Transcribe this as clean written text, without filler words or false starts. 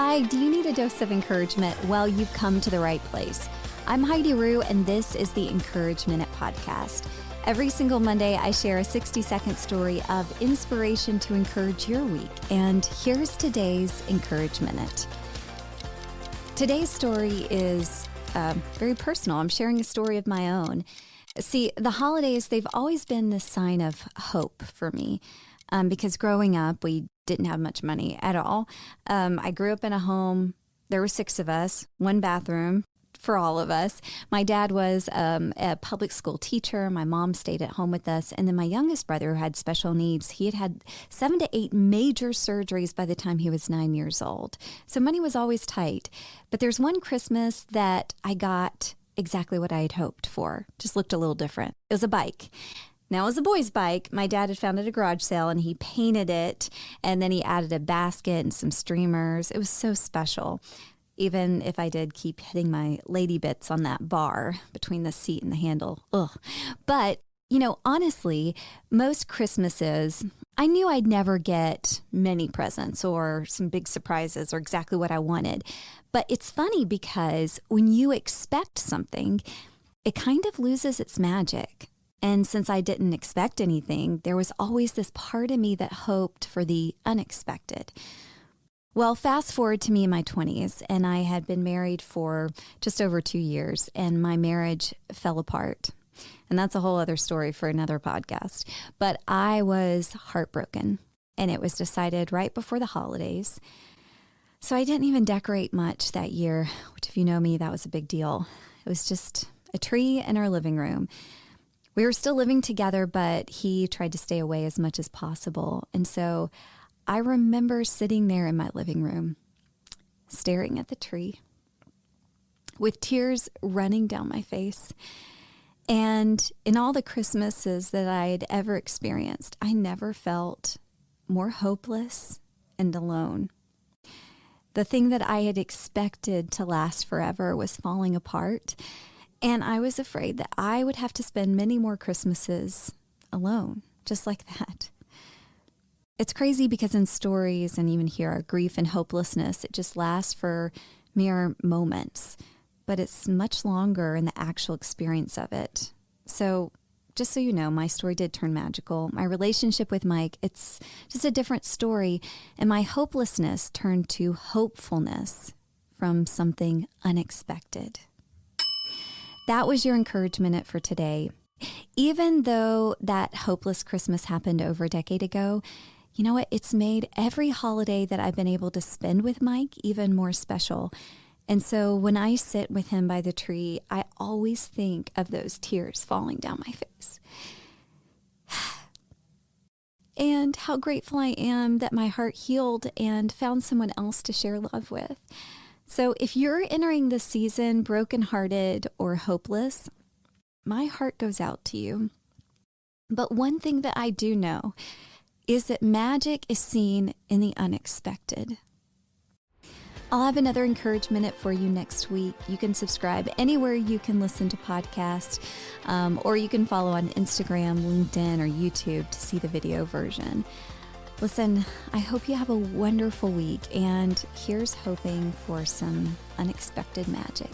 Hi, do you need a dose of encouragement? Well, you've come to the right place. I'm Heidi Rue, and this is the Encourage Minute podcast. Every single Monday, I share a 60-second story of inspiration to encourage your week. And here's today's Encourage Minute. Today's story is very personal. I'm sharing a story of my own. See, the holidays, they've always been the sign of hope for me. Because growing up, we didn't have much money at all. I grew up in a home, there were 6 of us, 1 bathroom for all of us. My dad was a public school teacher. My mom stayed at home with us. And then my youngest brother, who had special needs, he had 7 to 8 major surgeries by the time he was 9 years old. So money was always tight. But there's one Christmas that I got exactly what I had hoped for. Just looked a little different. It was a bike. Now, it was a boy's bike. My dad had found it at a garage sale, and he painted it, and then he added a basket and some streamers. It was so special, even if I did keep hitting my lady bits on that bar between the seat and the handle. Ugh. But, honestly, most Christmases, I knew I'd never get many presents or some big surprises or exactly what I wanted. But it's funny because when you expect something, it kind of loses its magic. And since I didn't expect anything, there was always this part of me that hoped for the unexpected. Well, fast forward to me in my 20s, and I had been married for just over 2 years, and my marriage fell apart. And that's a whole other story for another podcast. But I was heartbroken, and it was decided right before the holidays. So I didn't even decorate much that year, which if you know me, that was a big deal. It was just a tree in our living room. We were still living together, but he tried to stay away as much as possible. And so I remember sitting there in my living room, staring at the tree with tears running down my face. And in all the Christmases that I had ever experienced, I never felt more hopeless and alone. The thing that I had expected to last forever was falling apart. And I was afraid that I would have to spend many more Christmases alone, just like that. It's crazy because in stories and even here, our grief and hopelessness, it just lasts for mere moments, but it's much longer in the actual experience of it. So just so you know, my story did turn magical. My relationship with Mike, it's just a different story. And my hopelessness turned to hopefulness from something unexpected. That was your encouragement for today. Even though that hopeless Christmas happened over a decade ago, you know what? It's made every holiday that I've been able to spend with Mike even more special. And so when I sit with him by the tree, I always think of those tears falling down my face. And how grateful I am that my heart healed and found someone else to share love with. So if you're entering this season brokenhearted or hopeless, my heart goes out to you. But one thing that I do know is that magic is seen in the unexpected. I'll have another encouragement for you next week. You can subscribe anywhere you can listen to podcasts, or you can follow on Instagram, LinkedIn, or YouTube to see the video version. Listen, I hope you have a wonderful week, and here's hoping for some unexpected magic.